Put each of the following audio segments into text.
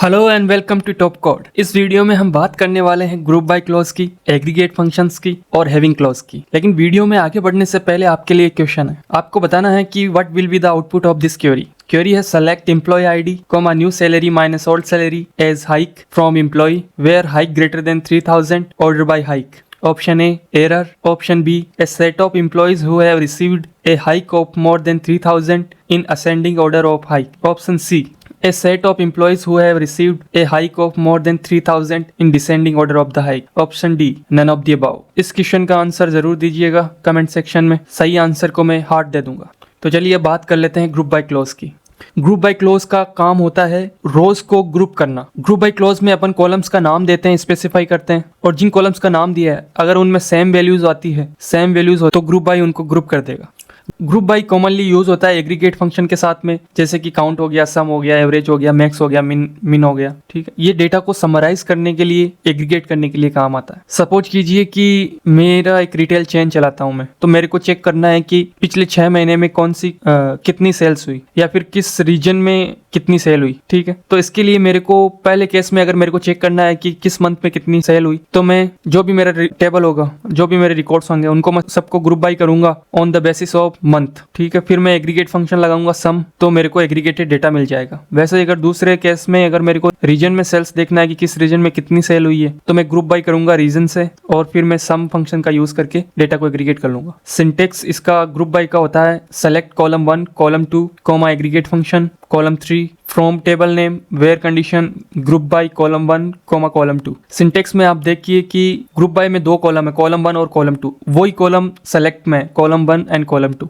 Hello and welcome to top code. इस video में हम बात करने वाले हैं ग्रुप बाय क्लॉज की, एग्रीगेट फंक्शंस की और हैविंग क्लॉज की। लेकिन वीडियो में आगे बढ़ने से पहले आपके लिए एक क्वेश्चन है। आपको बताना है कि what will be the output of this query. Query है select employ ID, new salary minus old salary as hike from employ where hike greater than 3000 order by hike. Option A, error. Option B, a set of employees who have received a hike of more than 3000 in ascending order of hike. Option C, a set of employees who have received a hike of more than 3000 in descending order of the hike. Option D, none of the above. इस question का answer जरूर दीजिएगा comment section में। सही answer को मैं heart दे दूंगा। तो चलिए बात कर लेते हैं ग्रुप बाय क्लॉज की। ग्रुप बाय क्लॉज का काम होता है रोज को ग्रुप करना। ग्रुप बाय क्लॉज में अपन कॉलम्स का नाम देते हैं, स्पेसिफाई करते हैं, और जिन कॉलम्स का नाम दिया है अगर उनमें सेम वैल्यूज आती है, सेम वैल्यूज हो तो ग्रुप बाय उनको ग्रुप कर देगा। ग्रुप बाय कॉमनली यूज होता है एग्रीगेट फंक्शन के साथ में, जैसे कि काउंट हो गया, सम हो गया, एवरेज हो गया, मैक्स हो गया, मिन हो गया। ठीक है, ये डेटा को समराइज करने के लिए, एग्रीगेट करने के लिए काम आता है। सपोज कीजिए कि मेरा एक रिटेल चेन चलाता हूं मैं, तो मेरे को चेक करना है कि पिछले 6 महीने में कौन सी कितनी सेल्स हुई या फिर किस रीजन में कितनी सेल हुई। ठीक है, तो इसके लिए मेरे को पहले केस में अगर मेरे को चेक करना है कि किस मंथ में कितनी सेल हुई, तो मैं जो भी मेरा टेबल होगा, जो भी मेरे रिकॉर्ड्स होंगे, उनको मैं सबको ग्रुप बाय करूंगा on the basis of month. ठीक है, फिर मैं एग्रीगेट फंक्शन लगाऊंगा सम, तो मेरे को एग्रीगेटेड डेटा मिल जाएगा। वैसे अगर दूसरे केस में अगर मेरे को रीजन में सेल्स देखना है कि किस रीजन में कितनी सेल हुई है, तो मैं ग्रुप बाय करूंगा रीजन से, और फिर मैं सम फंक्शन का यूज करके डेटा को एग्रीगेट कर लूंगा। सिंटेक्स इसका ग्रुप बाय का होता है select column 1, column 2, comma aggregate function, column 3 from table name where condition group by column 1, column 2। Syntax में आप देखिए कि ग्रुप बाय में 2 कॉलम है, कॉलम 1 और कॉलम 2, वही कॉलम सेलेक्ट में कॉलम 1 एंड कॉलम 2।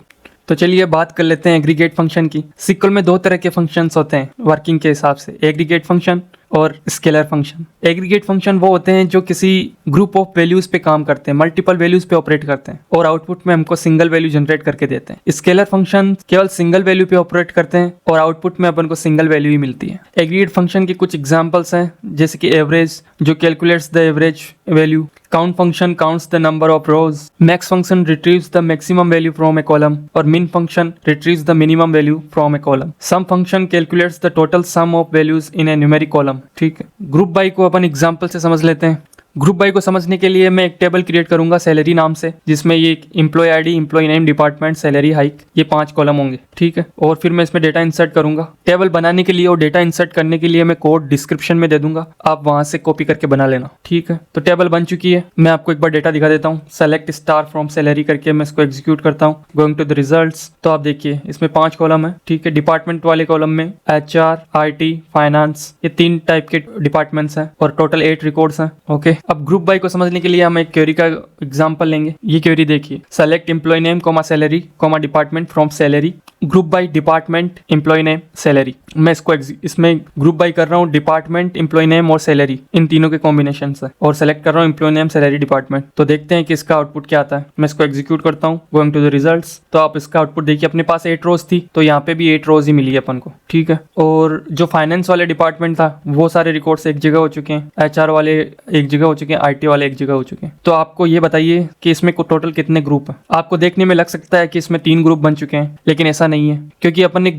तो चलिए बात कर लेते हैं एग्रीगेट फंक्शन की। सिक्वल में 2 तरह के फंक्शंस होते हैं वर्किंग के हिसाब से, एग्रीगेट फंक्शन और स्केलर फंक्शन। एग्रीगेट फंक्शन वो होते हैं जो किसी ग्रुप ऑफ वैल्यूज पे काम करते हैं, मल्टीपल वैल्यूज पे ऑपरेट करते हैं और आउटपुट में हमको सिंगल वैल्यू जनरेट करके देते हैं। स्केलर फंक्शन केवल सिंगल वैल्यू पे ऑपरेट करते हैं और आउटपुट में अपन को सिंगल वैल्यू ही मिलती है। एग्रीगेट फंक्शन की कुछ एग्जांपल्स हैं, जैसे कि एवरेज जो calculates the average value, count function counts the number of rows, max function retrieves the maximum value from a column, और min function retrieves the minimum value from a column. Sum function calculates the total sum of values in a numeric column. ठीक है, group by को अपन example से समझ लेते हैं। Group bye को समझने के लिए मैं एक टेबल क्रिएट करूंगा सैलरी नाम से, जिसमें ये employee ID, employee name, department, salary, hike, ये 5 कॉलम होंगे। ठीक है, और फिर मैं इसमें डेटा इंसर्ट करूंगा। टेबल बनाने के लिए और डेटा इंसर्ट करने के लिए मैं कोड डिस्क्रिप्शन में दे दूंगा, आप वहां से कॉपी करके बना लेना। ठीक है, तो टेबल बन चुकी है। मैं आपको एक बार डेटा दिखा देता हूँ। सेलेक्ट स्टार फ्रॉम सैलरी करके मैं इसको एग्जीक्यूट करता हूँ। गोइंग टू द रिजल्ट्स, तो आप देखिए इसमें 5 कॉलम है। ठीक है, डिपार्टमेंट वाले कॉलम में HR, IT, फाइनेंस, ये 3 टाइप के डिपार्टमेंट्स हैं और टोटल 8 रिकॉर्ड्स हैं। ओके, अब ग्रुप बाय को समझने के लिए हम एक क्वेरी का एग्जांपल लेंगे। ये क्वेरी देखिए, select employee name, salary, department from salary, group by department, employee name, salary. मैं इसको इसमें ग्रुप बाय कर रहा हूँ डिपार्टमेंट, एम्प्लॉय नेम और सैलरी, इन तीनों के कॉम्बिनेशन से, और सेलेक्ट कर रहा हूँ एम्प्लॉय नेम, सैलरी, डिपार्टमेंट। तो देखते हैं कि इसका आउटपुट क्या आता है। मैं इसको एग्जीक्यूट करता हूँ। गोइंग टू द रिजल्ट्स, तो आप इसका आउटपुट देखिए, अपने पास 8 रोज थी, तो यहाँ पे भी 8 रोज ही मिली है अपन को। ठीक है, और जो फाइनेंस वाले डिपार्टमेंट था वो सारे रिकॉर्ड्स एक जगह हो चुके हैं, HR वाले एक जगह हो चुके हैं, IT वाले एक जगह हो चुके हैं। तो आपको ये बताइए कि इसमें टोटल कितने ग्रुप हैं। आपको देखने में लग सकता है कि इसमें 3 ग्रुप बन चुके हैं, लेकिन ऐसा नहीं है, क्योंकि अपन ने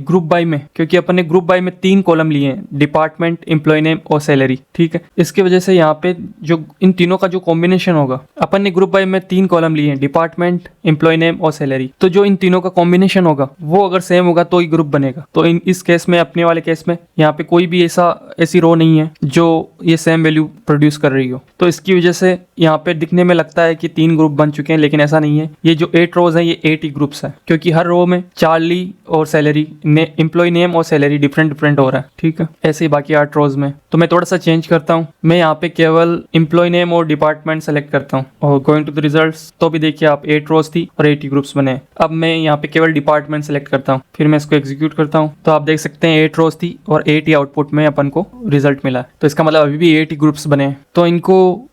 ग्रुप बाय में 3 कॉलम लिए हैं, डिपार्टमेंट, एम्प्लॉय नेम और सैलरी। ठीक है, इसकी वजह से यहाँ पे जो इन तीनों का जो कॉम्बिनेशन होगा, अपन ने ग्रुप बाय में 3 कॉलम लिए हैं, डिपार्टमेंट, एम्प्लॉय नेम और सैलरी, तो जो इन तीनों का कॉम्बिनेशन होगा वो अगर सेम होगा तो ही ग्रुप बनेगा। तो इस केस में, अपने वाले केस में, यहाँ पे कोई भी ऐसी रो नहीं है जो ये सेम वैल्यू प्रोड्यूस कर रही हो, तो इसकी वजह से यहाँ पे दिखने में लगता है कि 3 ग्रुप बन चुके हैं, लेकिन ऐसा नहीं है। ये जो 8 रोज है ये 8 ही ग्रुप्स है, क्योंकि हर रो में चार्ली और सैलरी, एम्प्लॉय नेम और सैलरी डिफरेंट हो रहा है। ठीक है, ऐसे ही बाकी 8 रोज में। तो मैं थोड़ा सा चेंज करता हूँ, मैं यहाँ पे केवल एम्प्लॉय नेम और डिपार्टमेंट सेलेक्ट करता हूँ, और गोइंग टू द रिजल्ट्स, तो भी देखिए आप 8 रोज थी और 8 ही ग्रुप्स बने। अब मैं यहाँ पे केवल डिपार्टमेंट सेलेक्ट करता हूँ, फिर मैं इसको एग्जीक्यूट करता हूँ, तो आप देख सकते हैं 8 रोज थी और 8 ही आउटपुट में अपन को रिजल्ट मिला। तो इसका मतलब अभी भी 8 ही ग्रुप्स बने। तो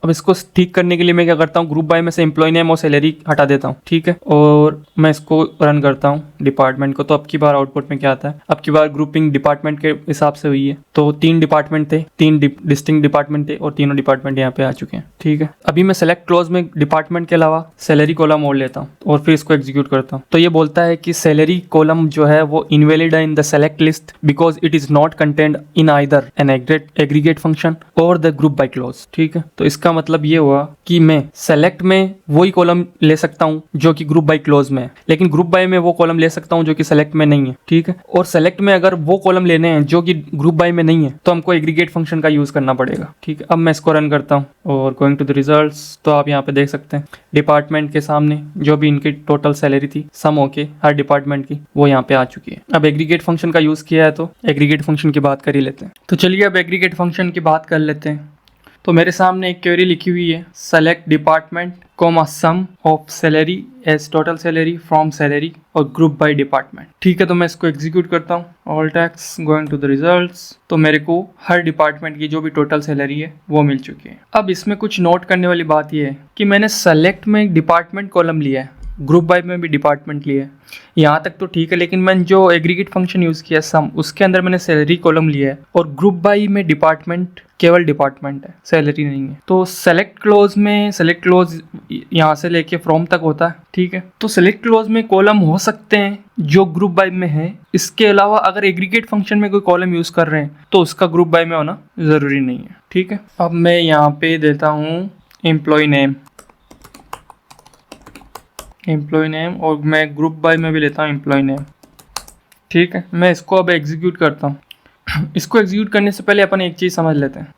अब इसको ठीक करने के लिए मैं क्या करता हूँ, ग्रुप बाय में से एम्प्लॉय नेम और सैलरी हटा देता हूँ। ठीक है, और मैं इसको रन करता हूँ, डिपार्टमेंट डिपार्टमेंट को, तो अब की बार आउटपुट में क्या आता है, अब की बार ग्रुपिंग डिपार्टमेंट के हिसाब से हुई है। तो 3 डिपार्टमेंट थे, 3 डिस्टिंक्ट डिपार्टमेंट थे और तीनों डिपार्टमेंट यहाँ पे आ चुके हैं। ठीक है, अभी मैं सेलेक्ट क्लोज में डिपार्टमेंट के अलावा सैलरी कॉलम और लेता हूँ और फिर इसको एग्जीक्यूट करता हूँ। तो ये बोलता है कि सैलरी कॉलम जो है वो इनवैलिड है in the select list because it is not contained in either an aggregate function और द ग्रुप बाय क्लोज। ठीक है, तो इसका मतलब ये हुआ कि मैं सेलेक्ट में वही कॉलम ले सकता हूँ जो कि ग्रुप बाय क्लोज में है, लेकिन ग्रुप बाय में वो कॉलम ले सकता हूँ जो कि सेलेक्ट में नहीं है। ठीक है, और सेलेक्ट में अगर वो कॉलम लेने हैं जो कि ग्रुप बाय में नहीं है तो हमको एग्रीगेट फंक्शन का यूज करना पड़ेगा। ठीक है, अब मैं इसको रन करता हूँ और गोइंग टू द रिजल्ट्स, तो आप यहाँ पे देख सकते हैं डिपार्टमेंट के सामने जो भी इनकी टोटल सैलरी थी सम होके हर डिपार्टमेंट की वो यहाँ पे आ चुकी है। अब एग्रीगेट फंक्शन का यूज किया है तो एग्रीगेट फंक्शन की बात कर ही लेते हैं। तो चलिए अब एग्रीगेट फंक्शन की बात कर लेते हैं। तो मेरे सामने एक क्वेरी लिखी हुई है, select department comma sum of salary as total salary from salary और ग्रुप बाय डिपार्टमेंट। ठीक है, तो मैं इसको एग्जीक्यूट करता हूँ, all tax going to the results. तो मेरे को हर डिपार्टमेंट की जो भी टोटल सैलरी है वो मिल चुकी है। अब इसमें कुछ नोट करने वाली बात ये है कि मैंने सेलेक्ट में एक डिपार्टमेंट कॉलम लिया है, ग्रुप बाय में भी डिपार्टमेंट लिया है, यहाँ तक तो ठीक है, लेकिन मैंने जो एग्रीगेट फंक्शन यूज़ किया सम, उसके अंदर मैंने सैलरी कॉलम लिया है और ग्रुप बाय में डिपार्टमेंट केवल डिपार्टमेंट है, सैलरी नहीं है। तो सेलेक्ट क्लोज में सेलेक्ट क्लोज यहाँ से लेके फ्रॉम तक होता है। ठीक है, तो सेलेक्ट क्लोज में कॉलम हो सकते हैं जो ग्रुप बाय में है, इसके अलावा अगर एग्रीगेट फंक्शन में कोई कॉलम यूज़ कर रहे हैं तो उसका ग्रुप बाय में होना ज़रूरी नहीं है। ठीक है, अब मैं यहाँ पे देता हूँ एम्प्लॉय नेम और मैं ग्रुप बाय में भी लेता हूँ एम्प्लॉय नेम। ठीक है, मैं इसको अब एग्जीक्यूट करता हूँ। इसको एग्जीक्यूट करने से पहले अपन एक चीज़ समझ लेते हैं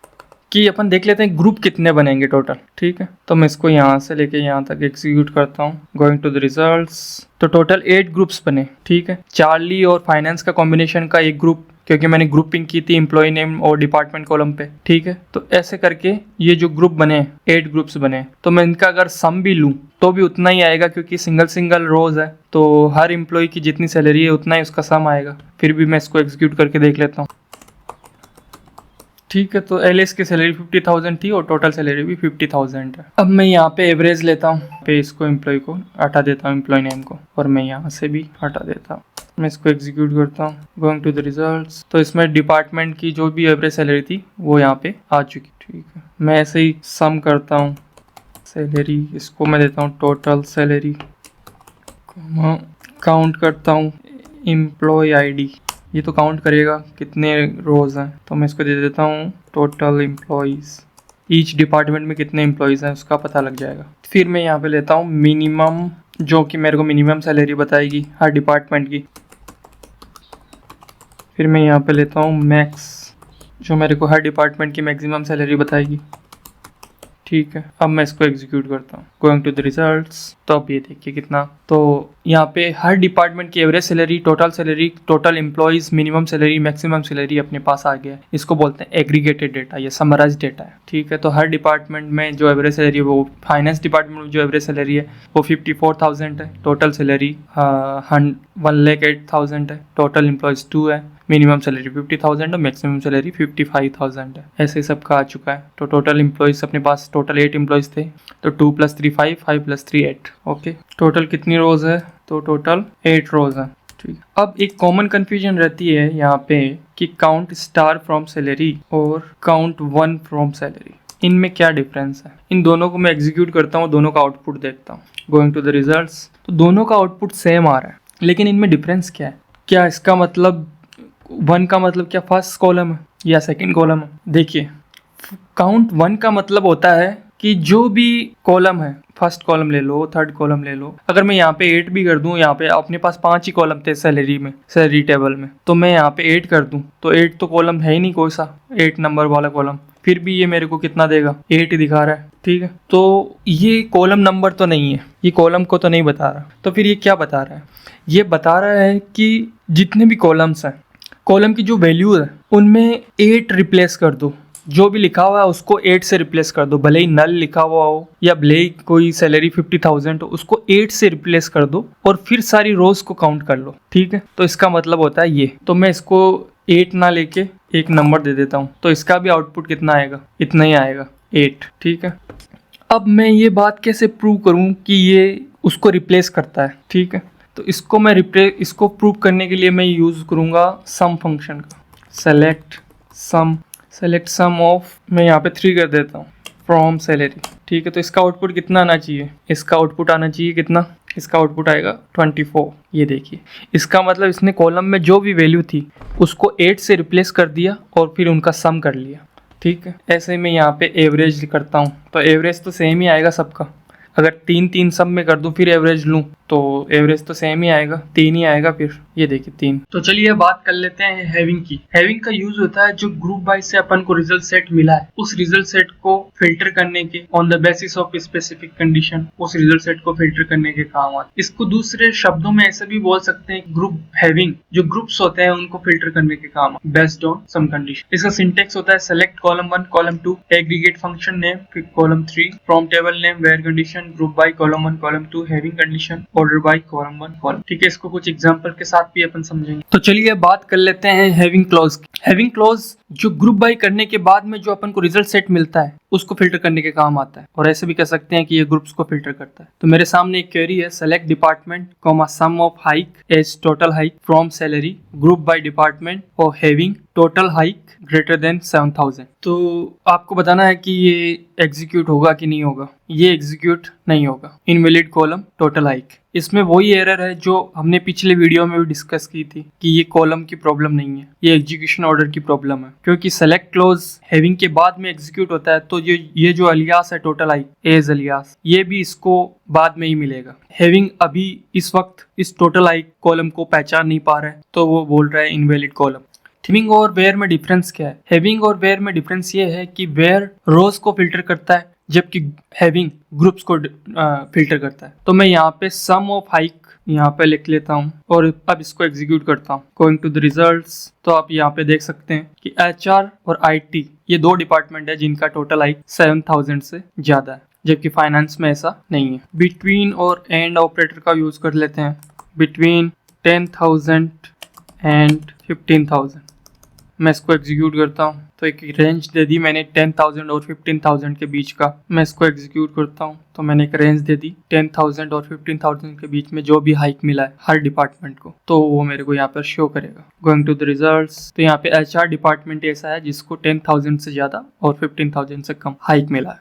कि अपन देख लेते हैं ग्रुप कितने बनेंगे टोटल। ठीक है, तो मैं इसको यहाँ से लेके यहाँ तक एग्जीक्यूट करता हूँ, गोइंग टू द रिजल्ट्स। तो टोटल 8 ग्रुप्स बने। ठीक है, चार्ली और फाइनेंस का कॉम्बिनेशन का एक ग्रुप, क्योंकि मैंने ग्रुपिंग की थी एम्प्लॉय नेम और डिपार्टमेंट कॉलम पे। ठीक है, तो ऐसे करके ये जो ग्रुप बने 8 ग्रुप्स बने, तो मैं इनका अगर सम भी लूँ तो भी उतना ही आएगा क्योंकि सिंगल रोज है, तो हर एम्प्लॉय की जितनी सैलरी है उतना ही उसका सम आएगा। फिर भी मैं इसको एग्जीक्यूट करके देख लेता हूँ। ठीक है, तो एलएस की सैलरी 50,000 थी और टोटल सैलरी भी 50,000 है। अब मैं यहाँ पे एवरेज लेता हूँ, पे इसको एम्प्लॉय को हटा देता हूँ, एम्प्लॉय नेम को, और मैं यहाँ से भी हटा देता हूँ। मैं इसको एग्जीक्यूट करता हूँ, गोइंग टू द रिजल्ट्स। तो इसमें डिपार्टमेंट की जो भी एवरेज सैलरी थी वो यहाँ पे आ चुकी। ठीक है, मैं ऐसे ही सम करता हूँ सैलरी, इसको मैं देता हूँ टोटल सैलरी, काउंट करता हूँ एम्प्लॉय आईडी, ये तो काउंट करेगा कितने रोज हैं, तो मैं इसको दे देता हूँ टोटल एम्प्लॉयज़। ईच डिपार्टमेंट में कितने एम्प्लॉयज़ हैं उसका पता लग जाएगा। फिर मैं यहाँ पे लेता हूँ मिनिमम, जो कि मेरे को मिनिमम सैलरी बताएगी हर डिपार्टमेंट की। फिर मैं यहाँ पे लेता हूँ मैक्स, जो मेरे को हर डिपार्टमेंट की मैक्सिमम सैलरी बताएगी। ठीक है, अब मैं इसको एग्जीक्यूट करता हूँ, गोइंग टू द रिजल्ट्स। तो अब ये देखिए कितना, तो यहाँ पे हर डिपार्टमेंट की average salary, total employees, minimum salary, maximum salary अपने पास आ गया है। इसको बोलते हैं एग्रीगेटेड डेटा, ये समराइज डेटा है। ठीक है, तो हर डिपार्टमेंट में जो एवरेज सैलरी है, वो फाइनेंस डिपार्टमेंट में जो एवरेज सैलरी है वो 54,000 है, टोटल सैलरी 1,08,000 है, टोटल एम्प्लॉयज़ 2 है, मिनिमम सैलरी 50,000 और मैक्सिमम सैलरी 55,000 है। ऐसे ही सबका आ चुका है। तो टोटल एम्प्लॉयज़ अपने पास टोटल 8 एम्प्लॉयज़ थे, तो 2 + 3 5, 5 + 3 8। ओके, टोटल कितनी रोज है, तो टोटल 8 रोज है। ठीक, अब एक कॉमन कंफ्यूजन रहती है यहाँ पे कि काउंट स्टार फ्रॉम सैलरी और काउंट 1 फ्रॉम सैलरी, इनमें क्या डिफरेंस है। इन दोनों को मैं एग्जीक्यूट करता हूँ, दोनों का आउटपुट देखता हूँ, गोइंग टू द रिजल्ट्स। तो दोनों का आउटपुट सेम आ रहा है, लेकिन इनमें डिफरेंस क्या है। क्या इसका मतलब 1 का मतलब क्या फर्स्ट कॉलम है या सेकंड कॉलम है। देखिए, काउंट 1 का मतलब होता है कि जो भी कॉलम है, फर्स्ट कॉलम ले लो, थर्ड कॉलम ले लो, अगर मैं यहाँ पे 8 भी कर दूं, यहाँ पे अपने पास 5 ही कॉलम थे सैलरी में, सैलरी टेबल में, तो मैं यहाँ पे 8 कर दूं तो 8 तो कॉलम है ही नहीं कोई सा, 8 नंबर वाला कॉलम, फिर भी ये मेरे को कितना देगा, 8 ही दिखा रहा है। ठीक है, तो ये कॉलम नंबर तो नहीं है, ये कॉलम को तो नहीं बता रहा। तो फिर ये क्या बता रहा है, ये बता रहा है कि जितने भी कॉलम्स हैं, कॉलम की जो वैल्यू है उनमें 8 रिप्लेस कर दो, जो भी लिखा हुआ है उसको 8 से रिप्लेस कर दो, भले ही नल लिखा हुआ हो या भले ही कोई सैलरी 50,000 हो, उसको 8 से रिप्लेस कर दो और फिर सारी रोज को काउंट कर लो। ठीक है, तो इसका मतलब होता है ये। तो मैं इसको 8 ना लेके एक नंबर दे देता हूँ, तो इसका भी आउटपुट कितना आएगा, इतना ही आएगा, 8। ठीक है, अब मैं ये बात कैसे प्रूव करूँ कि ये उसको रिप्लेस करता है। ठीक है, तो इसको मैं इसको प्रूव करने के लिए मैं यूज़ करूँगा सम फंक्शन का। सेलेक्ट सम ऑफ, मैं यहाँ पे 3 कर देता हूँ, फ्रॉम सैलरी। ठीक है, तो इसका आउटपुट कितना आना चाहिए? इसका आउटपुट आना चाहिए कितना? इसका आउटपुट आएगा 24। ये देखिए, इसका मतलब इसने कॉलम में जो भी वैल्यू थी उसको 8 से रिप्लेस कर दिया और फिर उनका सम कर लिया। ठीक है, ऐसे मैं यहाँ पे एवरेज करता हूँ तो एवरेज तो सेम ही आएगा सबका। अगर 3 सब में कर दूं फिर एवरेज लूं तो एवरेज तो सेम ही आएगा, 3 ही आएगा फिर। ये देखिए 3। तो चलिए बात कर लेते हैं हैविंग की। हैविंग का यूज होता है जो ग्रुप बाय से अपन को रिजल्ट सेट मिला है उस रिजल्ट सेट को फिल्टर करने के, on the basis of specific condition, उस रिजल्ट सेट को फिल्टर करने के काम आता है। इसको दूसरे शब्दों में ऐसे भी बोल सकते हैं, ग्रुप हैविंग जो ग्रुप्स होते हैं उनको फिल्टर करने के काम बेस्ड ऑन सम कंडीशन। इसका सिंटेक्स होता है select column 1 column 2 aggregate function name, फिर column 3 from table name where condition, group by column 1 column 2 having condition, order by column 1 column. ठीक है, इसको कुछ एग्जांपल के साथ भी अपन समझेंगे। तो चलिए बात कर लेते हैं हैविंग क्लॉज की। हैविंग क्लॉज जो ग्रुप बाय करने के बाद में जो अपन को रिजल्ट सेट मिलता है उसको फिल्टर करने के काम आता है, और ऐसे भी कह सकते हैं कि ये ग्रुप्स को फिल्टर करता है। तो मेरे सामने एक क्वेरी है, select department comma sum of hike as total hike from salary group by department और having total hike greater than 7000। तो आपको बताना है कि ये एग्जीक्यूट होगा कि नहीं होगा। ये एग्जीक्यूट नहीं होगा, इनवैलिड कॉलम टोटल हाइक। इसमें वही एरर है जो हमने पिछले वीडियो में भी डिस्कस की थी कि ये कॉलम की प्रॉब्लम नहीं है, ये एग्जीक्यूशन ऑर्डर की प्रॉब्लम है, क्योंकि सेलेक्ट क्लोज हैविंग के बाद में एग्जीक्यूट होता है तो ये जो अलियास है टोटल हाइक एज अलियास, ये भी इसको बाद में ही मिलेगा। हैविंग अभी इस वक्त इस टोटल हाइक कॉलम को पहचान नहीं पा रहा है तो वो बोल रहा है इनवैलिड कॉलम। हैविंग और वेयर में डिफरेंस क्या है? हैविंग और वेयर में डिफरेंस ये है कि वेयर रोज को फिल्टर करता है जबकि हैविंग ग्रुप्स को फिल्टर करता है। तो मैं यहाँ पे सम ऑफ हाइक यहाँ पे लिख लेता हूँ और अब इसको एग्जीक्यूट करता हूँ। गोइंग टू द रिजल्ट्स, तो आप यहाँ पे देख सकते हैं कि HR और IT ये 2 डिपार्टमेंट है जिनका टोटल हाइक 7000 से ज्यादा है, जबकि फाइनेंस में ऐसा नहीं है। बिटवीन और एंड ऑपरेटर का यूज कर लेते हैं। बिटवीन 10,000 एंड 15,000 मैं इसको एग्जीक्यूट करता हूँ तो एक रेंज दे दी मैंने 10,000 और 15,000 के बीच का। मैं इसको एग्जीक्यूट करता हूँ तो मैंने एक रेंज दे दी 10,000 और 15,000 के बीच में जो भी हाइक मिला है हर डिपार्टमेंट को, तो वो मेरे को यहाँ पर शो करेगा। गोइंग टू द रिजल्ट्स, तो यहाँ पे HR डिपार्टमेंट ऐसा है जिसको 10,000 से ज्यादा और 15,000 से कम हाइक मिला है।